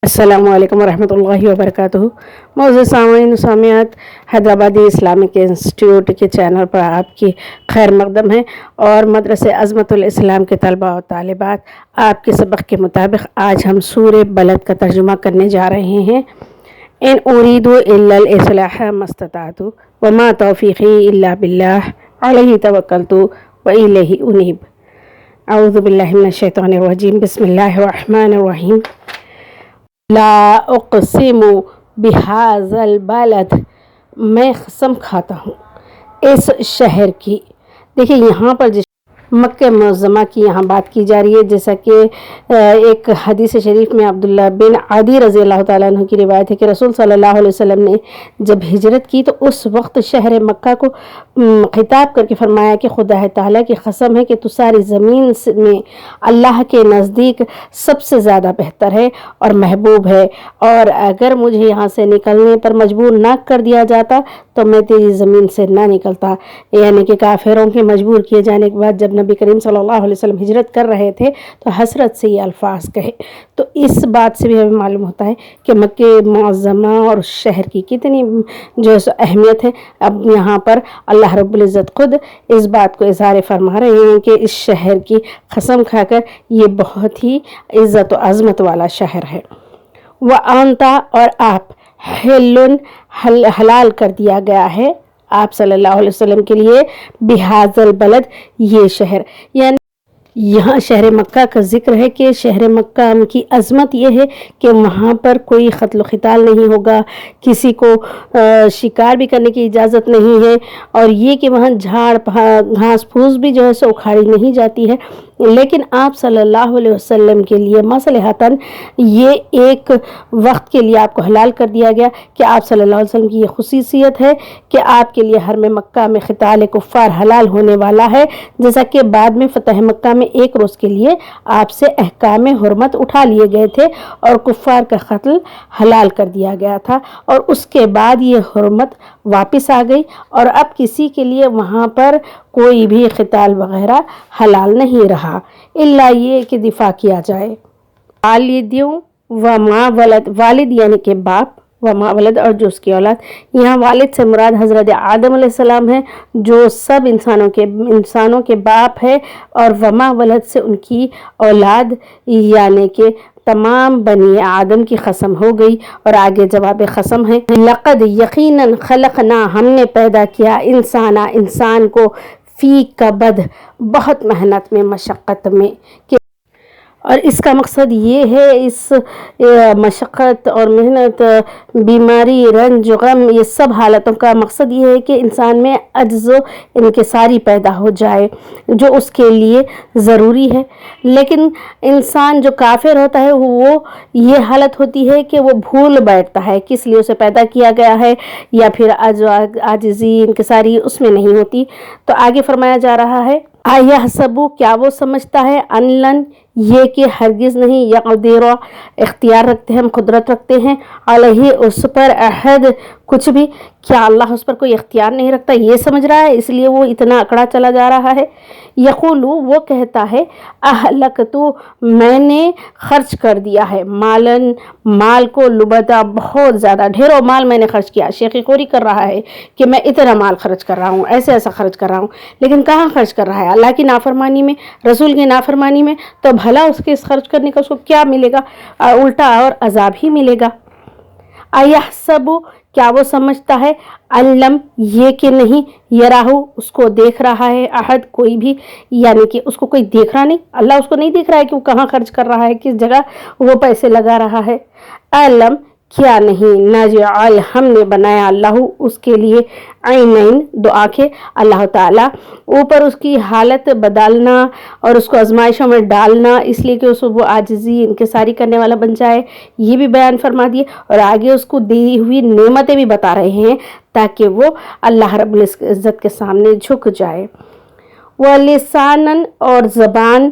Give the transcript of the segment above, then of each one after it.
السلام علیکم ورحمۃ اللہ وبرکاتہ۔ معزز سامعین و سامعات، حیدرآبادی اسلامک انسٹیٹیوٹ کے چینل پر آپ کی خیر مقدم ہے اور مدرسہ عظمت الاسلام کے طلباء و طالبات، آپ کے سبق کے مطابق آج ہم سورہ بلد کا ترجمہ کرنے جا رہے ہیں۔ ان اريد الا الاصلاح ما استطعت وما توفیقی الا باللہ علیہ توکلت والیہ انیب۔ اعوذ باللہ من الشیطان الرجیم، بسم اللہ الرحمن الرحیم۔ لا اقسم بهذا البلد، میں قسم کھاتا ہوں اس شہر کی۔ دیکھیں یہاں پر مکہ معظمہ کی یہاں بات کی جا رہی ہے، جیسا کہ ایک حدیث شریف میں عبداللہ بن عدی رضی اللہ تعالیٰ عنہ کی روایت ہے کہ رسول صلی اللہ علیہ وسلم نے جب ہجرت کی تو اس وقت شہر مکہ کو خطاب کر کے فرمایا کہ خدا تعالیٰ کی قسم ہے کہ تو ساری زمین میں اللہ کے نزدیک سب سے زیادہ بہتر ہے اور محبوب ہے، اور اگر مجھے یہاں سے نکلنے پر مجبور نہ کر دیا جاتا تو میں تیری زمین سے نہ نکلتا۔ یعنی کہ کافروں کے مجبور کیے جانے کے بعد جب نبی کریم صلی اللہ علیہ وسلم ہجرت کر رہے تھے تو حسرت سے یہ الفاظ کہے۔ تو اس بات سے بھی ہمیں معلوم ہوتا ہے کہ مکہ معظمہ اور شہر کی کتنی جو اہمیت ہے۔ اب یہاں پر اللہ رب العزت خود اس بات کو اظہار فرما رہے ہیں کہ اس شہر کی قسم کھا کر یہ بہت ہی عزت و عظمت والا شہر ہے۔ وَأَنْتَ، اور آپ، حلٌ، حلال کر دیا گیا ہے آپ صلی اللہ علیہ وسلم کے لیے، بِهَذَا الْبَلَدِ، یہ شہر، یعنی یہاں شہر مکہ کا ذکر ہے کہ شہر مکہ کی عظمت یہ ہے کہ وہاں پر کوئی قتل و قتال نہیں ہوگا، کسی کو شکار بھی کرنے کی اجازت نہیں ہے، اور یہ کہ وہاں جھاڑ گھاس پھوس بھی جو ہے سو اکھاڑی نہیں جاتی ہے۔ لیکن آپ صلی اللہ علیہ وسلم کے لیے مصلحتاً یہ ایک وقت کے لیے آپ کو حلال کر دیا گیا کہ آپ صلی اللہ علیہ وسلم کی یہ خصوصیت ہے کہ آپ کے لیے حرم مکہ میں قتال کفار حلال ہونے والا ہے، جیسا کہ بعد میں فتح مکہ میں ایک روز کے لیے آپ سے احکام حرمت اٹھا لیے گئے تھے اور کفار کا قتل حلال کر دیا گیا تھا، اور اس کے بعد یہ حرمت واپس آ گئی اور اب کسی کے لیے وہاں پر کوئی بھی قتال وغیرہ حلال نہیں رہا، الا یہ کہ دفاع کیا جائے۔ والدیوں و ما ولد، والد یعنی کہ باپ، و ما ولد، اور جو اس کی اولاد۔ یہاں والد سے مراد حضرت آدم علیہ السلام ہے جو سب انسانوں کے باپ ہے، اور و ما ولد سے ان کی اولاد یعنی کہ تمام بنی آدم کی قسم ہو گئی، اور آگے جواب قسم ہے۔ لقد، یقیناً، خلقنا، ہم نے پیدا کیا، انسان کو، فی کبد، بہت محنت میں، مشقت میں، اور اس کا مقصد یہ ہے، اس مشقت اور محنت، بیماری، رنج، غم، یہ سب حالتوں کا مقصد یہ ہے کہ انسان میں عجز و انکساری پیدا ہو جائے جو اس کے لیے ضروری ہے۔ لیکن انسان جو کافر ہوتا ہے وہ یہ حالت ہوتی ہے کہ وہ بھول بیٹھتا ہے کس لیے اسے پیدا کیا گیا ہے، یا پھر عاجزی، انکساری اس میں نہیں ہوتی۔ تو آگے فرمایا جا رہا ہے، اَیَحْسَبُ، کیا وہ سمجھتا ہے، ان لن، یہ کہ ہرگز نہیں، یقدر، اختیار رکھتے ہیں، ہم قدرت رکھتے ہیں، علیہ، اس پر، احد، کچھ بھی، کیا اللہ اس پر کوئی اختیار نہیں رکھتا، یہ سمجھ رہا ہے، اس لیے وہ اتنا اکڑا چلا جا رہا ہے۔ یقول، وہ کہتا ہے، اہلکت، میں نے خرچ کر دیا ہے، مالن، مال کو، لبدا، بہت زیادہ، ڈھیروں مال میں نے خرچ کیا۔ شیخ خوری کر رہا ہے کہ میں اتنا مال خرچ کر رہا ہوں، ایسا خرچ کر رہا ہوں، لیکن کہاں خرچ کر رہا ہے؟ اللہ کی نافرمانی میں، رسول کی نافرمانی میں۔ تو بھلا اس کے اس خرچ کرنے کا اس کو کیا ملے گا؟ الٹا اور عذاب ہی ملے گا۔ ایحسب، کیا وہ سمجھتا ہے، علم، یہ کہ نہیں، یراہو، اس کو دیکھ رہا ہے، احد، کوئی بھی، یعنی کہ اس کو کوئی دیکھ رہا نہیں، اللہ اس کو نہیں دیکھ رہا ہے کہ وہ کہاں خرچ کر رہا ہے، کس جگہ وہ پیسے لگا رہا ہے۔ علم، کیا نہیں، نجعل، ہم نے بنایا، اللہ، اس کے لیے، عینین، دو آنکھیں، اللہ تعالیٰ اوپر اس کی حالت بدلنا اور اس کو آزمائشوں میں ڈالنا، اس لیے کہ اس وہ عاجزی، انکساری کرنے والا بن جائے، یہ بھی بیان فرما دیے، اور آگے اس کو دی ہوئی نعمتیں بھی بتا رہے ہیں تاکہ وہ اللہ رب العزت کے سامنے جھک جائے۔ وَلِسَانًا، اور زبان،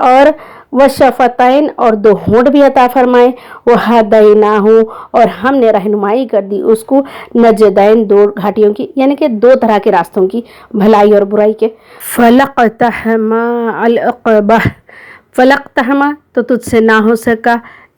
اور وشفتین، اور دو ہونٹ بھی عطا فرمائے، وَہَدَيْنَاهُ، اور ہم نے رہنمائی کر دی اس کو، نجدین، دو گھاٹیوں کی، یعنی کہ دو طرح کے راستوں کی، بھلائی اور برائی کے۔ فَلَقْتَحَمَ الْعُقْبَةَ، فَلَقْتَحَمَ، تو تجھ سے نہ ہو سکا،